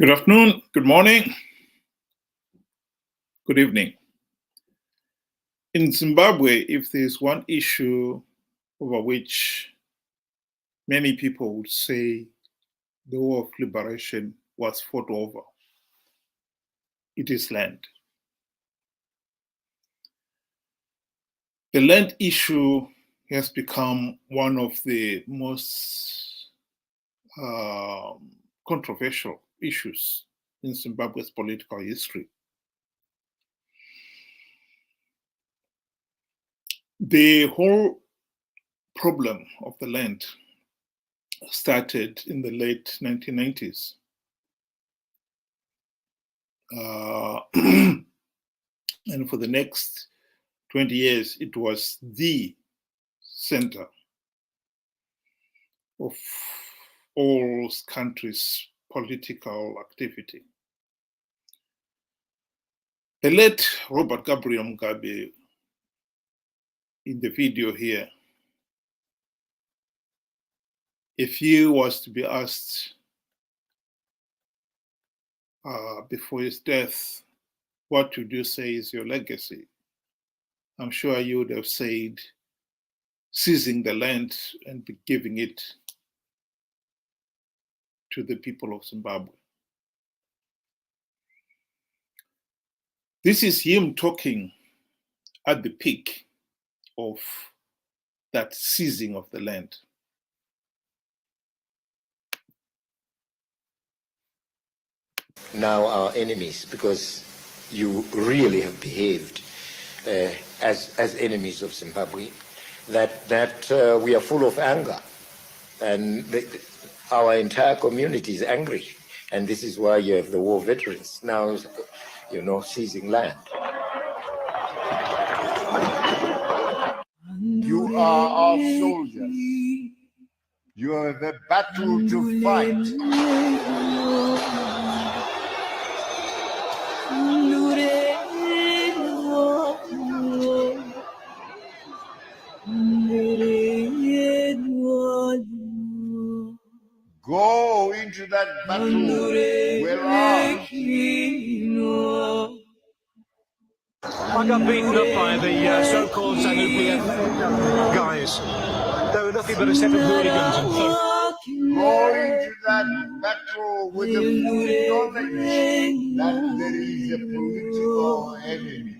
Good afternoon, good morning, good evening. In Zimbabwe, if there's one issue over which many people would say the war of liberation was fought over, it is land. The land issue has become one of the most controversial issues in Zimbabwe's political history. The whole problem of the land started in the late 1990s. And for the next 20 years, it was the center of all countries' political activity. The late Robert Gabriel Mugabe, in the video here, if he was to be asked before his death, what would you say is your legacy? I'm sure you would have said seizing the land and giving it to the people of Zimbabwe. This is him talking at the peak of that seizing of the land. Now our enemies, because you really have behaved as enemies of Zimbabwe, that we are full of anger, and our entire community is angry, and this is why you have the war veterans now, seizing land. You are our soldiers. You have a battle to fight. Go into that battle well-armed. I got beaten up by the so-called nuclear guys. They were nothing but a set of hooligans and thugs. Go into that battle with the full knowledge that there is a political enemy.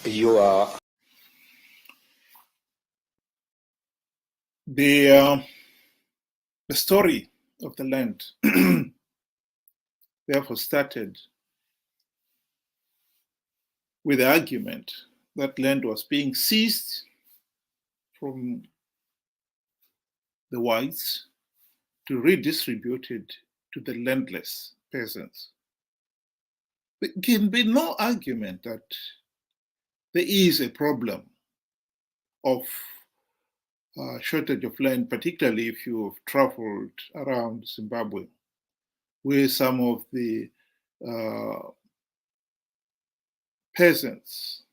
You are The story of the land therefore started with the argument that land was being seized from the whites to redistribute it to the landless peasants. There can be no argument that there is a problem of shortage of land, particularly if you have traveled around Zimbabwe, where some of the peasants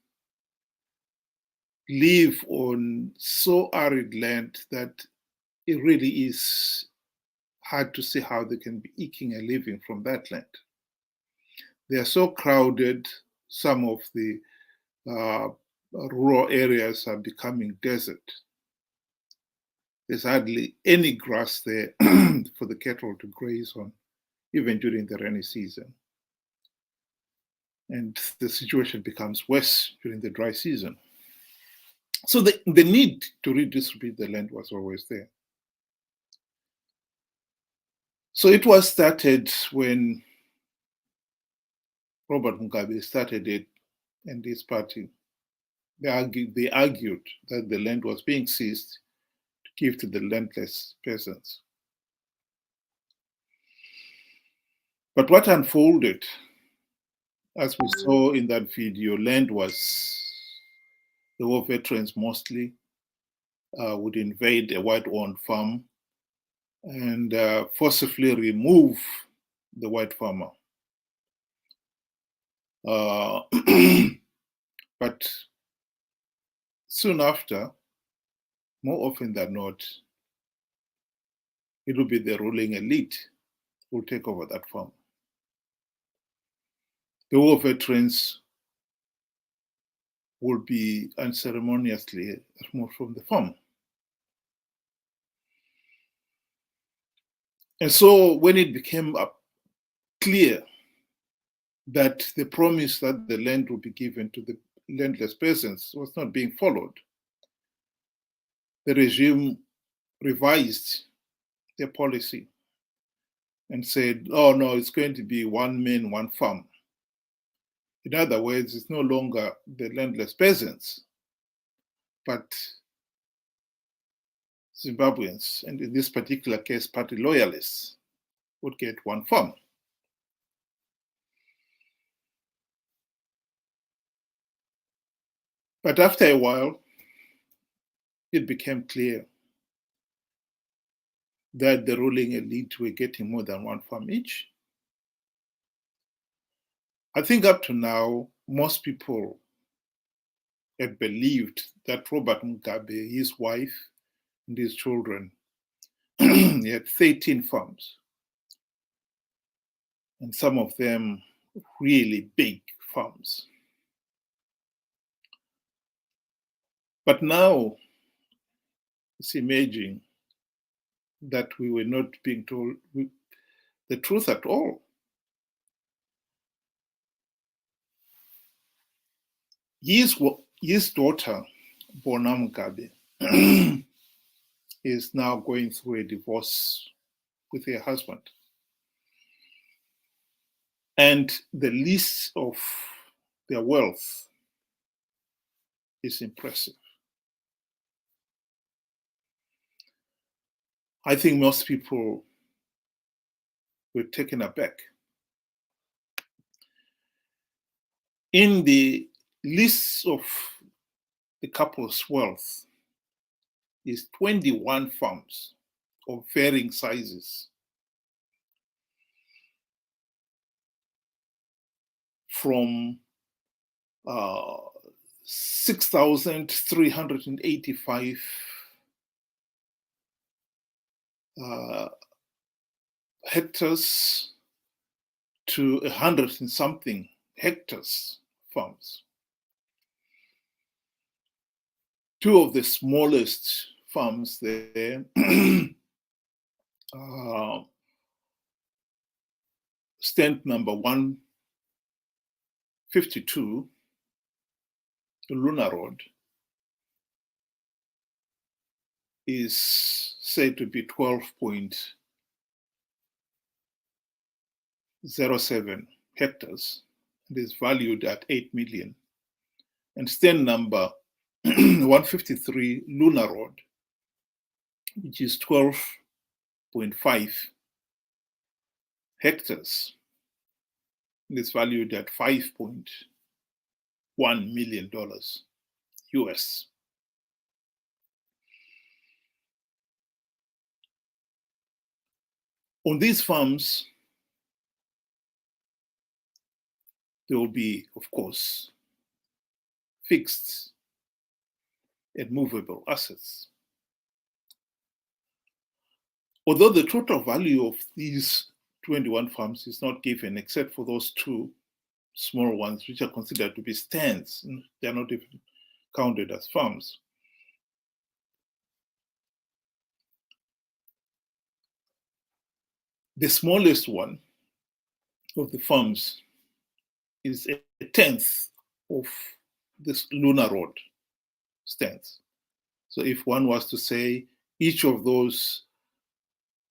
live on so arid land that it really is hard to see how they can be eking a living from that land. They are so crowded, some of the rural areas are becoming desert. There's hardly any grass there for the cattle to graze on, even during the rainy season. And the situation becomes worse during the dry season. So the need to redistribute the land was always there. So it was started when Robert Mugabe started it and his party They argued that the land was being seized to give to the landless peasants. But what unfolded, as we saw in that video, land was, the war veterans mostly would invade a white-owned farm and forcibly remove the white farmer. But soon after, more often than not, it will be the ruling elite who will take over that farm. The war veterans will be unceremoniously removed from the farm. And so when it became clear that the promise that the land would be given to the landless peasants was not being followed, the regime revised their policy and said, oh no, it's going to be one man, one farm. In other words, it's no longer the landless peasants, but Zimbabweans, and in this particular case, party loyalists, would get one farm. But after a while, it became clear that the ruling elite were getting more than one farm each. I think up to now, most people had believed that Robert Mugabe, his wife, and his children, he had 13 farms, and some of them really big farms. But now it's emerging that we were not being told the truth at all. His daughter, Bona Mugabe, is now going through a divorce with her husband. And the list of their wealth is impressive. I think most people were taken aback. In the list of the couple's wealth is 21 farms of varying sizes, from 6,385 hectares to 100 and something hectares farms. Two of the smallest farms there stand number 152, the Lunar Road, is said to be 12.07 hectares and is valued at 8 million. And stand number 153 Lunar Road, which is 12.5 hectares, and is valued at $5.1 million US. On these farms, there will be, of course, fixed and movable assets. Although the total value of these 21 farms is not given, except for those two small ones, which are considered to be stands, they are not even counted as farms. The smallest one of the farms is a tenth of this Lunar Road stands. So if one was to say each of those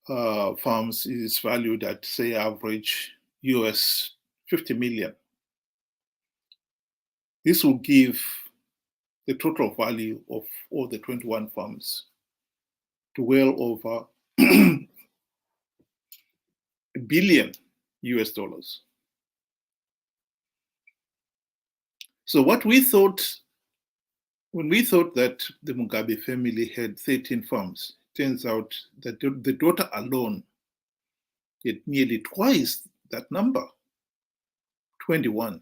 farms is valued at, say, average US 50 million, this will give the total value of all the 21 farms to well over $1 billion. So what we thought, when we thought that the Mugabe family had 13 farms, turns out that the daughter alone had nearly twice that number, 21.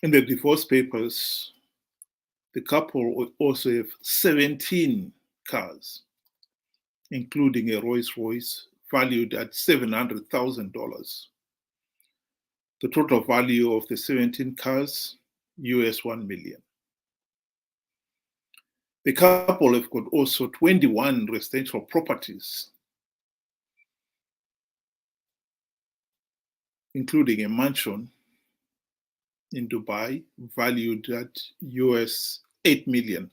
In the divorce papers, the couple also have 17 cars, including a Rolls Royce valued at $700,000. The total value of the 17 cars, $1 million. The couple have got also 21 residential properties, including a mansion in Dubai valued at $8 million.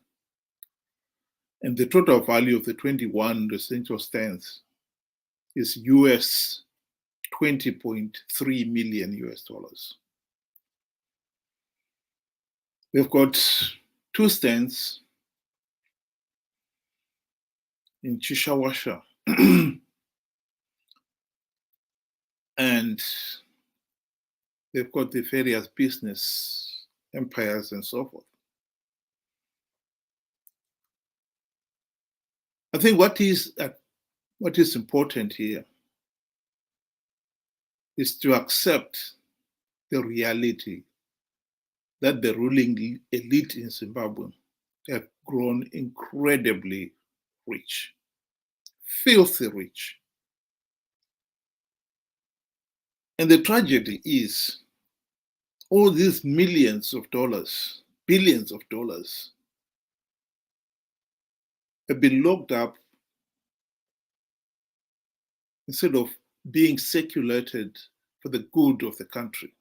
And the total value of the 21 residential stands is $20.3 million. We've got 2 stands in Chishawasha and they've got the various business empires and so forth. I think what is important here is to accept the reality that the ruling elite in Zimbabwe have grown incredibly rich, filthy rich. And the tragedy is all these millions of dollars, billions of dollars have been locked up instead of being circulated for the good of the country.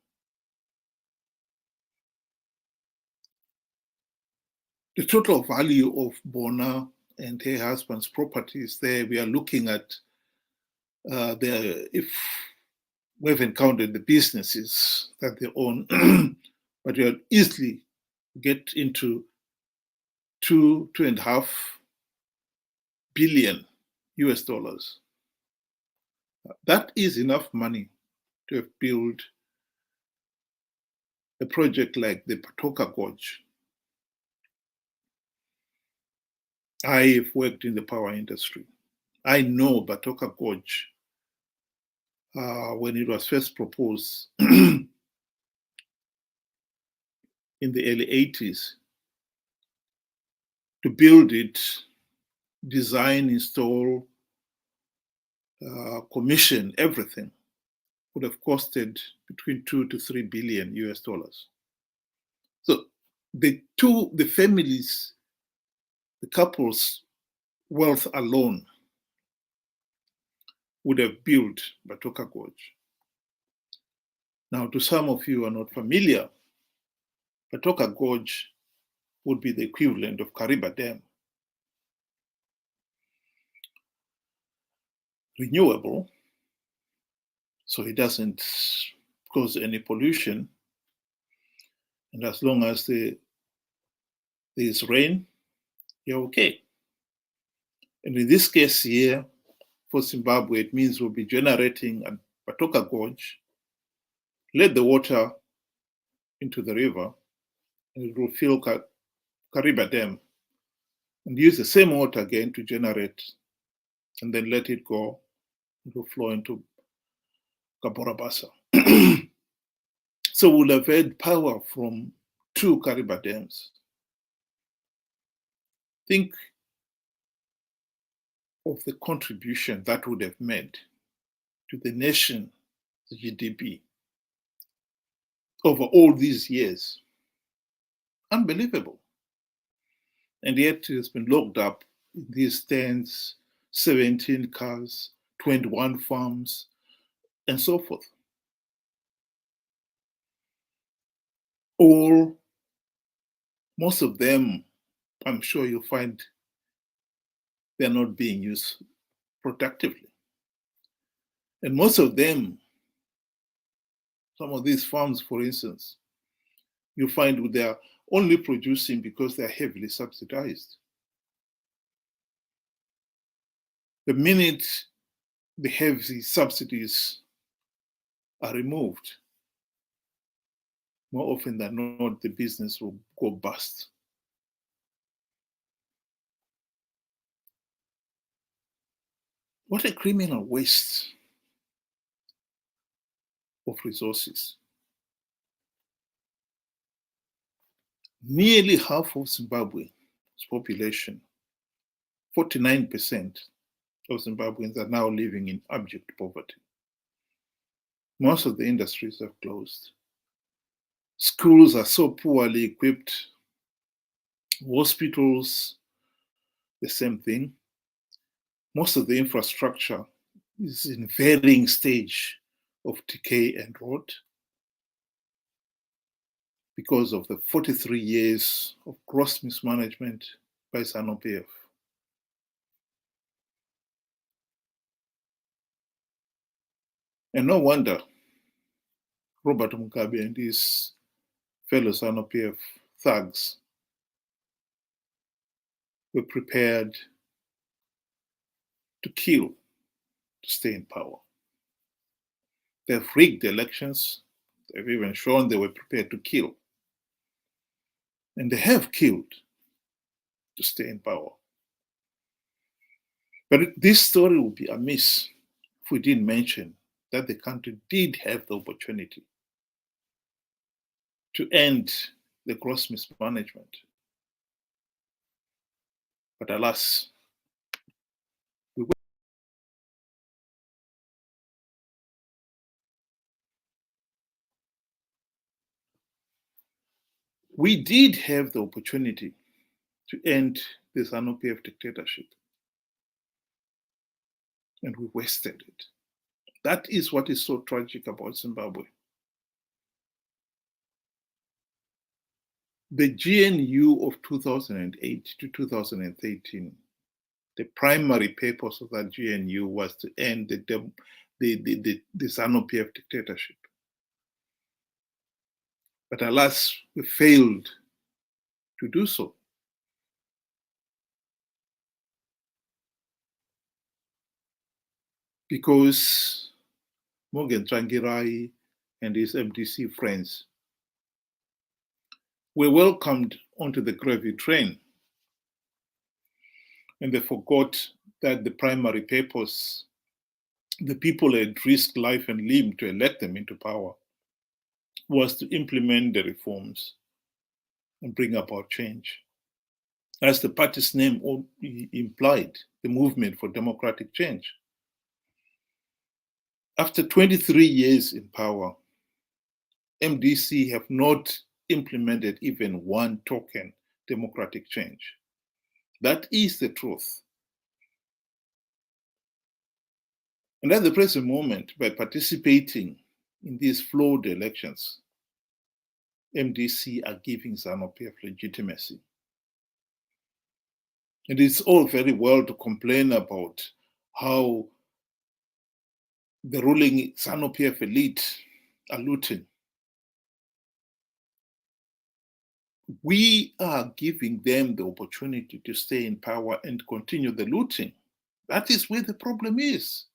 The total value of Bona and her husband's properties there, we are looking at if we haven't counted the businesses that they own, but you'll easily get into $2.5 billion. That is enough money to have built a project like the Patoka Gorge. I've worked in the power industry. I know Patoka Gorge when it was first proposed in the early 80s. To build it, design, install, commission, everything would have costed between $2 to $3 billion. So the families, the couple's wealth alone would have built Patoka Gorge. Now, to some of you who are not familiar, Patoka Gorge would be the equivalent of Kariba Dam. Renewable, so it doesn't cause any pollution. And as long as there is rain, you're okay. And in this case here, for Zimbabwe, it means we'll be generating at Patoka Gorge, let the water into the river, and it will fill Kariba Dam, and use the same water again to generate, and then let it go. It will flow into Kaborabasa. So we'll have had power from 2 Kariba dams. Think of the contribution that would have made to the nation's GDP over all these years. Unbelievable. And yet it has been locked up in these stands, 17 cars, 21 farms, and so forth. Most of them, I'm sure you'll find they're not being used productively. And most of them, some of these farms, for instance, you find they are only producing because they are heavily subsidized. The minute the heavy subsidies are removed, more often than not, the business will go bust. What a criminal waste of resources. Nearly half of Zimbabwe's population, 49% of Zimbabweans, are now living in abject poverty. Most of the industries have closed. Schools are so poorly equipped. Hospitals, the same thing. Most of the infrastructure is in varying stage of decay and rot because of the 43 years of gross mismanagement by ZANU-PF. And no wonder Robert Mugabe and his fellow ZANU-PF thugs were prepared to kill to stay in power. They've rigged elections. They've even shown they were prepared to kill. And they have killed to stay in power. But this story would be amiss if we didn't mention that the country did have the opportunity to end the gross mismanagement. But alas, we did have the opportunity to end the ZANU-PF dictatorship, and we wasted it. That is what is so tragic about Zimbabwe. The GNU of 2008 to 2013, the primary purpose of that GNU was to end the ZANU-PF dictatorship. But alas, we failed to do so. Because Morgan Tsvangirai and his MDC friends were welcomed onto the gravy train, and they forgot that the primary purpose, the people had risked life and limb to elect them into power, was to implement the reforms and bring about change. As the party's name implied, the Movement for Democratic Change. After 23 years in power, MDC have not implemented even one token democratic change. That is the truth. And at the present moment, by participating in these flawed elections, MDC are giving ZANU-PF legitimacy. And it's all very well to complain about how the ruling ZANU-PF elite are looting. We are giving them the opportunity to stay in power and continue the looting. That is where the problem is.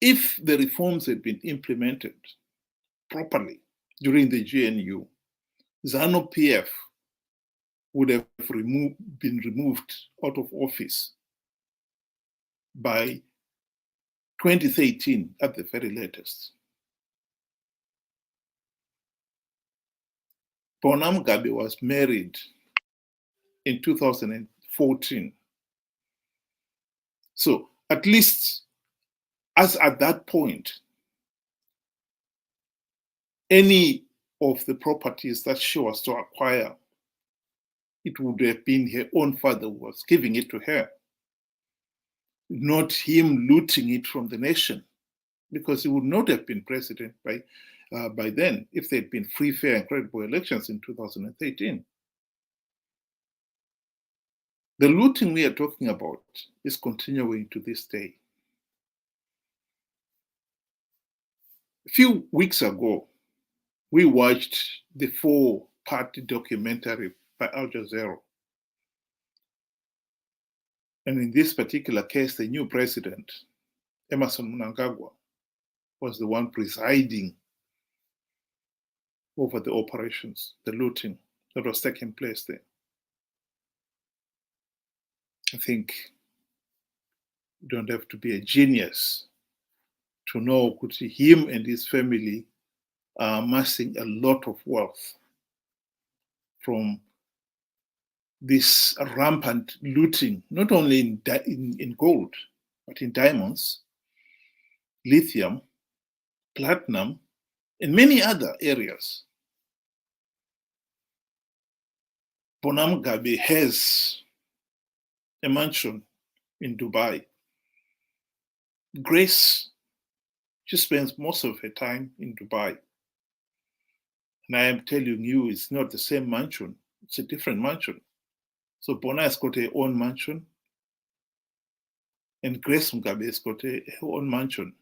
If the reforms had been implemented properly during the GNU, ZANU-PF would have been removed out of office by 2013 at the very latest. Bona Mugabe was married in 2014. So at least as at that point, any of the properties that she was to acquire, it would have been her own father who was giving it to her, not him looting it from the nation, because he would not have been president by then if there had been free, fair, and credible elections in 2013. The looting we are talking about is continuing to this day. A few weeks ago, We watched the 4-part documentary by Al Jazeera. And in this particular case, the new president, Emerson Mnangagwa, was the one presiding over the operations, the looting that was taking place there. I think you don't have to be a genius to know that him and his family are amassing a lot of wealth from this rampant looting, not only in gold, but in diamonds, lithium, platinum, and many other areas. Bona Mugabe has a mansion in Dubai. Grace, she spends most of her time in Dubai. And I am telling you, it's not the same mansion, it's a different mansion. So Bona has got her own mansion, and Grace Mugabe has got her own mansion.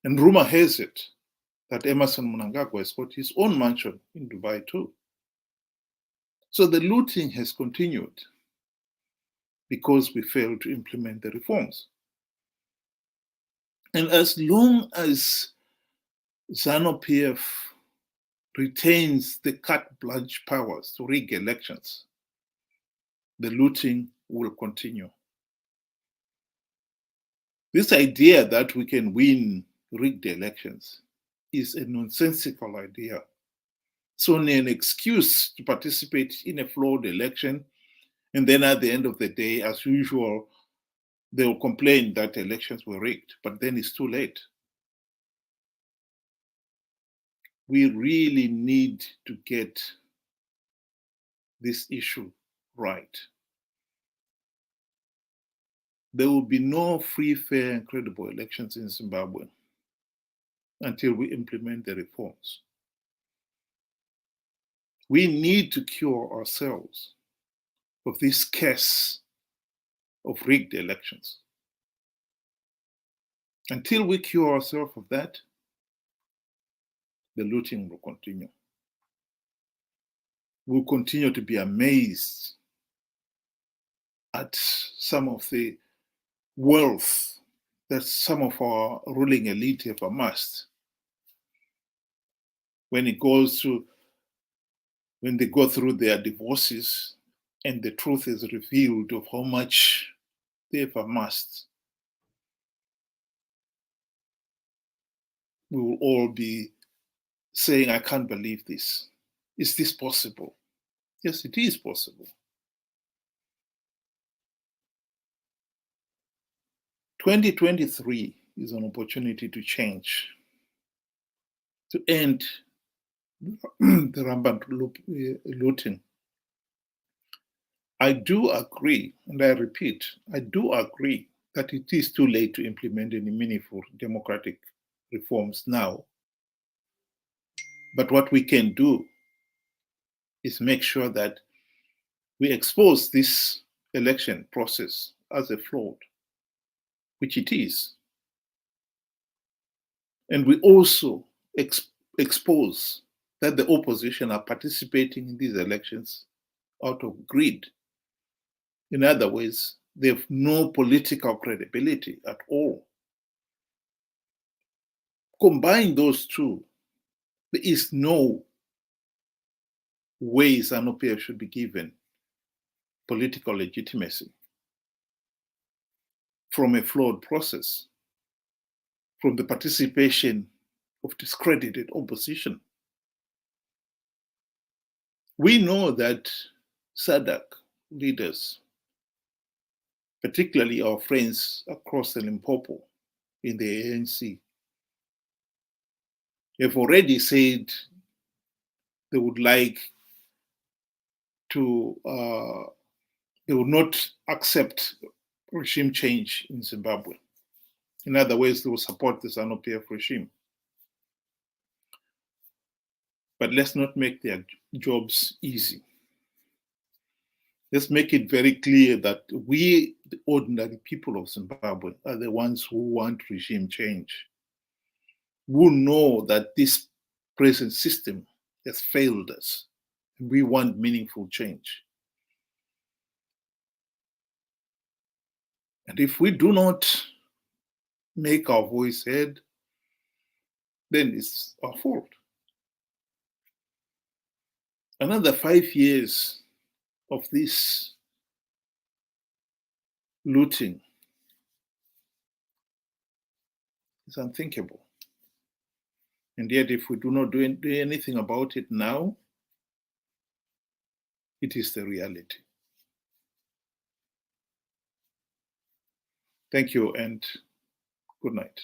And rumor has it that Emerson Mnangagwa has got his own mansion in Dubai too. So the looting has continued because we failed to implement the reforms. And as long as ZANU-PF retains the carte blanche powers to rig elections, the looting will continue. This idea that we can win rigged elections is a nonsensical idea. It's only an excuse to participate in a flawed election, and then at the end of the day, as usual, they will complain that elections were rigged, but then it's too late. We really need to get this issue right. There will be no free, fair, and credible elections in Zimbabwe until we implement the reforms. We need to cure ourselves of this case of rigged elections. Until we cure ourselves of that, the looting will continue. We'll continue to be amazed at some of the wealth that some of our ruling elite have amassed. When they go through their divorces and the truth is revealed of how much they've amassed, we will all be saying, I can't believe this. Is this possible? Yes, it is possible. 2023 is an opportunity to change, to end the rampant looting. I do agree, and I repeat, I do agree that it is too late to implement any meaningful democratic reforms now. But what we can do is make sure that we expose this election process as a flawed, which it is. And we also expose that the opposition are participating in these elections out of greed. In other words, they have no political credibility at all. Combine those two, there is no way ZANU-PF should be given political legitimacy from a flawed process, from the participation of discredited opposition. We know that SADC leaders, particularly our friends across the Limpopo in the ANC, have already said they would like to, they would not accept regime change in Zimbabwe. In other words, they will support the ZANU-PF regime. But let's not make their jobs easy. Let's make it very clear that we, the ordinary people of Zimbabwe, are the ones who want regime change, who know that this present system has failed us. And we want meaningful change. And if we do not make our voice heard, then it's our fault. Another 5 years of this looting is unthinkable. And yet, if we do not do anything about it now, it is the reality. Thank you and good night.